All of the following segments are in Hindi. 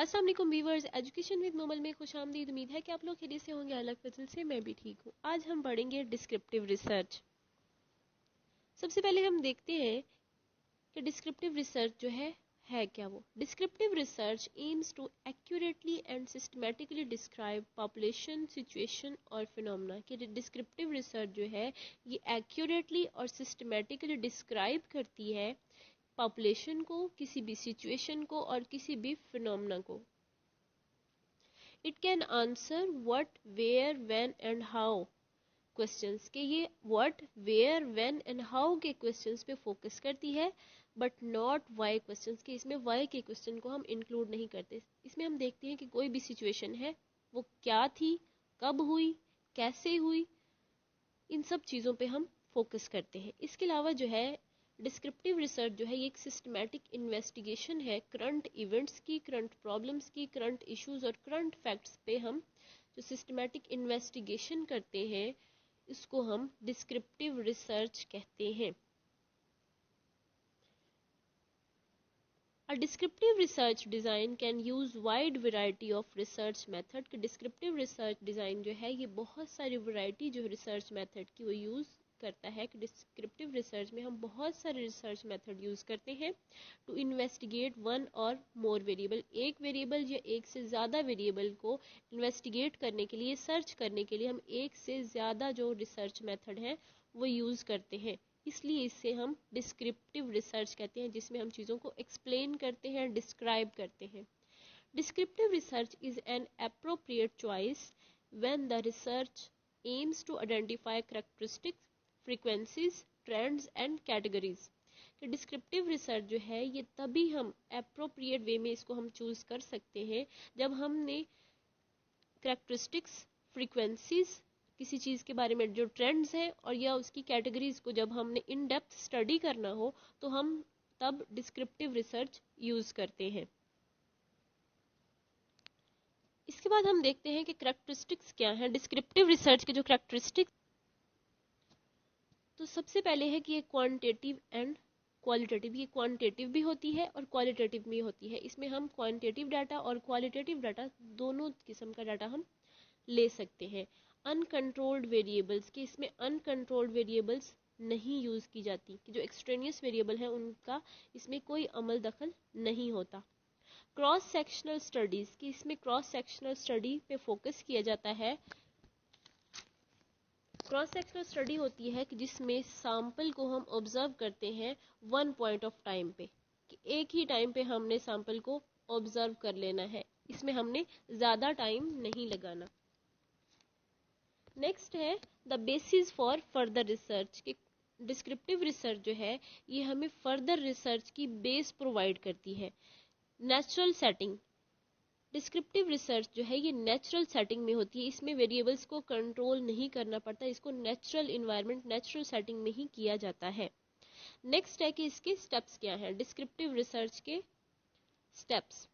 अस्सलाम वालेकुम व्यूअर्स, एजुकेशन विद मोमल में खुशामदीद। उम्मीद है कि आप लोग खैरियत से होंगे। अलग फजल से मैं भी ठीक हूँ। आज हम पढ़ेंगे डिस्क्रिप्टिव रिसर्च। सबसे पहले हम देखते हैं कि डिस्क्रिप्टिव रिसर्च जो है क्या वो। Descriptive research aims to accurately and systematically describe population, situation और फिनोमेना। कि डिस्क्रिप्टिव रिसर्च जो है ये एक्यूरेटली और सिस्टमेटिकली डिस्क्राइब करती है पॉपुलेशन को, किसी भी सिचुएशन को और किसी भी फिनोमेना को। It can answer what, where, when and how questions. के ये what, where, when and how के क्वेश्चंस पे फोकस करती है, बट नॉट वाई क्वेश्चंस। के इसमें वाई के क्वेश्चन को हम इंक्लूड नहीं करते। इसमें हम देखते हैं कि कोई भी सिचुएशन है वो क्या थी, कब हुई, कैसे हुई, इन सब चीज़ों पे हम फोकस करते हैं। इसके अलावा जो है डिस्क्रिप्टिव रिसर्च जो है ये एक सिस्टमैटिक इन्वेस्टिगेशन है करंट इवेंट्स की, करंट प्रॉब्लम्स की, करंट इश्यूज और करंट फैक्ट्स पे हम जो सिस्टमैटिक इन्वेस्टिगेशन करते हैं इसको हम डिस्क्रिप्टिव रिसर्च कहते हैं। A descriptive research design can use wide variety of research method। कि descriptive research design जो है ये बहुत सारी वैरायटी जो रिसर्च मेथड की वो यूज़ करता है। कि डिस्क्रिप्टिव रिसर्च में हम बहुत सारे रिसर्च मेथड यूज़ करते हैं टू इन्वेस्टिगेट वन और मोर वेरिएबल। एक वेरिएबल या एक से ज़्यादा वेरिएबल को इन्वेस्टिगेट करने के लिए, सर्च करने के लिए हम एक से ज़्यादा जो रिसर्च मेथड है वो यूज़ करते हैं। इसलिए इसे हम डिस्क्रिप्टिव रिसर्च कहते हैं, जिसमें हम चीज़ों को एक्सप्लेन करते हैं, डिस्क्राइब करते हैं। Descriptive research is an appropriate choice when the research aims to identify characteristics, frequencies, trends and categories. कि डिस्क्रिप्टिव रिसर्च जो है ये तभी हम एप्रोप्रिएट वे में इसको हम चूज कर सकते हैं जब हमने कैरेक्टरिस्टिक्स, फ्रीक्वेंसीज, किसी चीज़ के बारे में जो ट्रेंड्स हैं और या उसकी कैटेगरीज को जब हमने इन डेप्थ स्टडी करना हो तो हम तब डिस्क्रिप्टिव रिसर्च यूज करते हैं। इसके बाद हम देखते हैं कि कैरेक्टरिस्टिक्स क्या हैं डिस्क्रिप्टिव रिसर्च के जो कैरेक्टरिस्टिक्स। तो सबसे पहले है कि ये क्वांटिटेटिव एंड क्वालिटेटिव। ये क्वांटिटेटिव भी होती है और क्वालिटेटिव भी होती है। इसमें हम क्वांटिटेटिव डाटा और क्वालिटेटिव डाटा दोनों किस्म का डाटा हम ले सकते हैं। अनकंट्रोल्ड वेरिएबल्स, के इसमें अनकंट्रोल्ड वेरिएबल्स नहीं यूज की जाती। कि जो एक्सट्रेनियस वेरिएबल है उनका इसमें कोई अमल दखल नहीं होता। क्रॉस सेक्शनल स्टडीज, कि इसमें क्रॉस सेक्शनल स्टडी पे फोकस किया जाता है। क्रॉस सेक्शनल स्टडी होती है कि जिसमें सैंपल को हम ऑब्जर्व करते हैं वन पॉइंट ऑफ टाइम पे। कि एक ही टाइम पे हमने सैंपल को ऑब्जर्व कर लेना है, इसमें हमने ज्यादा टाइम नहीं लगाना। नेक्स्ट है the basis for further research. कि डिस्क्रिप्टिव रिसर्च जो है ये हमें फर्दर रिसर्च की बेस प्रोवाइड करती है। नेचुरल सेटिंग, डिस्क्रिप्टिव रिसर्च जो है ये नेचुरल सेटिंग में होती है। इसमें वेरिएबल्स को कंट्रोल नहीं करना पड़ता, इसको नेचुरल इन्वायरमेंट, नेचुरल सेटिंग में ही किया जाता है। नेक्स्ट है कि इसके स्टेप्स क्या हैं डिस्क्रिप्टिव रिसर्च के स्टेप्स।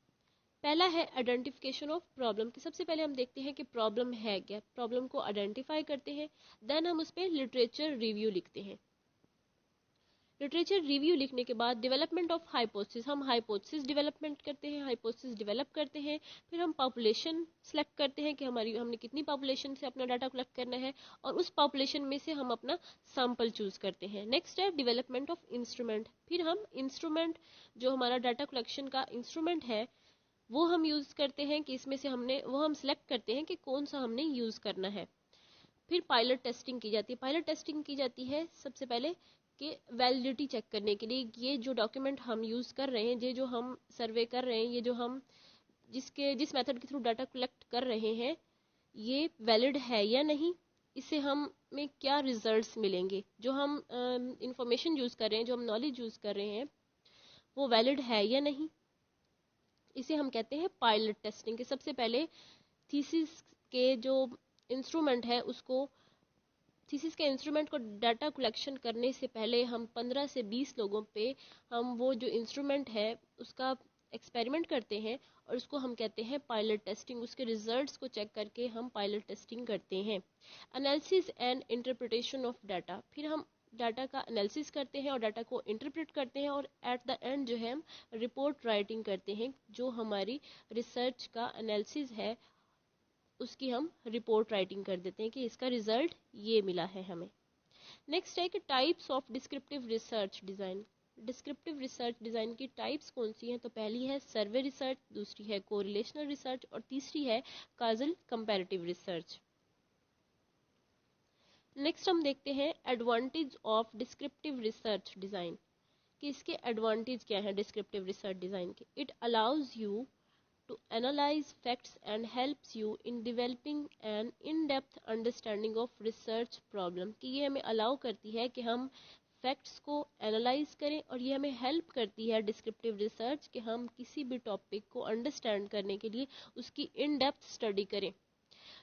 पहला है आइडेंटिफिकेशन ऑफ प्रॉब्लम। कि सबसे पहले हम देखते हैं कि प्रॉब्लम है क्या, प्रॉब्लम को आइडेंटिफाई करते हैं। देन हम उस पर लिटरेचर रिव्यू लिखते हैं। लिटरेचर रिव्यू लिखने के बाद डेवलपमेंट ऑफ हाइपोथेसिस, हम हाइपोथेसिस डेवलपमेंट करते हैं, हाइपोथेसिस डेवलप करते हैं। फिर हम पॉपुलेशन सेलेक्ट करते हैं कि हमने कितनी पॉपुलेशन से अपना डाटा कलेक्ट करना है और उस पॉपुलेशन में से हम अपना सैंपल चूज करते हैं। नेक्स्ट है डेवलपमेंट ऑफ इंस्ट्रूमेंट। फिर हम इंस्ट्रूमेंट जो हमारा डाटा कलेक्शन का इंस्ट्रूमेंट है वो हम यूज करते हैं कि इसमें से वो हम सिलेक्ट करते हैं कि कौन सा हमने यूज करना है। फिर पायलट टेस्टिंग की जाती है। पायलट टेस्टिंग की जाती है सबसे पहले कि वैलिडिटी चेक करने के लिए ये जो डॉक्यूमेंट हम यूज कर रहे हैं, ये जो हम सर्वे कर रहे हैं, ये जो हम जिस मेथड के थ्रू डाटा कलेक्ट कर रहे हैं ये वैलिड है या नहीं, इससे हमें क्या रिजल्ट्स मिलेंगे, जो हम इंफॉर्मेशन यूज कर रहे हैं, जो हम नॉलेज यूज कर रहे हैं वो वैलिड है या नहीं। इसे हम कहते हैं पायलट टेस्टिंग। के सबसे पहले थीसिस के जो इंस्ट्रूमेंट है उसको, थीसिस के इंस्ट्रूमेंट को डाटा कलेक्शन करने से पहले हम 15 से 20 लोगों पे हम वो जो इंस्ट्रूमेंट है उसका एक्सपेरिमेंट करते हैं और उसको हम कहते हैं पायलट टेस्टिंग। उसके रिजल्ट्स को चेक करके हम पायलट टेस्टिंग करते हैं। Analysis and interpretation of data, फिर हम डाटा का एनालिसिस करते हैं और डाटा को इंटरप्रेट करते हैं और एट द एंड जो है हम रिपोर्ट राइटिंग करते हैं। जो हमारी रिसर्च का एनालिसिस है उसकी हम रिपोर्ट राइटिंग कर देते हैं कि इसका रिजल्ट ये मिला है हमें। नेक्स्ट है कि types of descriptive research design. Descriptive research design की टाइप्स कौन सी हैं? तो पहली है सर्वे रिसर्च, दूसरी है कोरिलेशनल रिसर्च और तीसरी है काजल कंपैरेटिव रिसर्च। नेक्स्ट हम देखते हैं advantage of descriptive research design कि इसके एडवांटेज क्या है डिस्क्रिप्टिव रिसर्च डिज़ाइन के। It allows you to analyze facts and helps you in developing an in-depth understanding of research problem कि ये हमें अलाउ करती है कि हम फैक्ट्स को एनालाइज करें और ये हमें हेल्प करती है डिस्क्रिप्टिव रिसर्च कि हम किसी भी टॉपिक को अंडरस्टैंड करने के लिए उसकी इन डेप्थ स्टडी करें।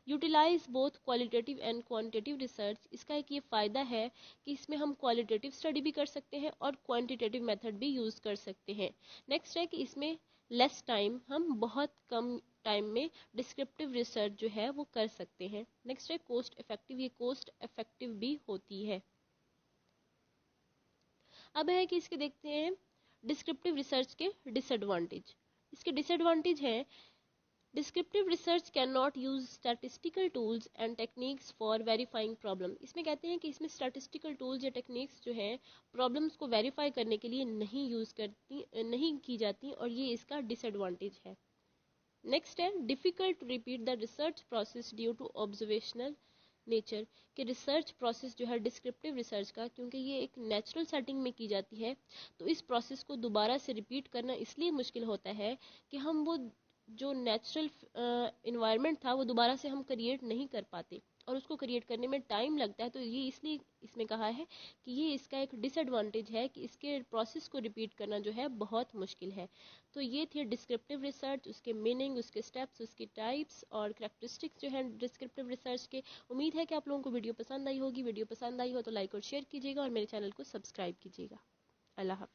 Utilise both qualitative and quantitative research, इसका एक ये फ़ायदा है कि इसमें हम क्वालिटेटिव स्टडी भी कर सकते हैं और क्वांटिटेटिव मेथड भी यूज़ कर सकते हैं। नेक्स्ट है कि इसमें लेस टाइम, हम बहुत कम टाइम में डिस्क्रिप्टिव रिसर्च जो है वो कर सकते हैं। नेक्स्ट है कोस्ट इफेक्टिव, ये कोस्ट इफेक्टिव भी होती है। अब है कि इसके देखते हैं डिस्क्रिप्टिव रिसर्च के डिसएडवांटेज। इसके डिसएडवांटेज हैं descriptive research can not use statistical tools and techniques for verifying problem. इसमें कहते हैं कि इसमें स्टैटिस्टिकल टूल्स या टेक्निक्स जो है प्रॉब्लम्स को वेरीफाई करने के लिए नहीं की जाती और ये इसका डिसएडवांटेज है। नेक्स्ट है difficult to repeat the research process due to observational nature कि रिसर्च प्रोसेस जो है डिस्क्रिप्टिव रिसर्च का, क्योंकि ये एक नेचुरल सेटिंग में की जाती है तो इस प्रोसेस को दोबारा से रिपीट करना इसलिए मुश्किल होता है कि हम वो जो नेचुरल इन्वायरमेंट था वो दोबारा से हम क्रिएट नहीं कर पाते और उसको क्रिएट करने में टाइम लगता है। तो ये इसलिए इसमें कहा है कि ये इसका एक डिसएडवांटेज है कि इसके प्रोसेस को रिपीट करना जो है बहुत मुश्किल है। तो ये थे डिस्क्रिप्टिव रिसर्च, उसके मीनिंग, उसके स्टेप्स, उसकी टाइप्स और करैक्टरिस्टिक्स जो है डिस्क्रिप्टिव रिसर्च के। उम्मीद है कि आप लोगों को वीडियो पसंद आई होगी। वीडियो पसंद आई हो तो लाइक और शेयर कीजिएगा और मेरे चैनल को सब्सक्राइब कीजिएगा। अल्लाह हाफ़िज़।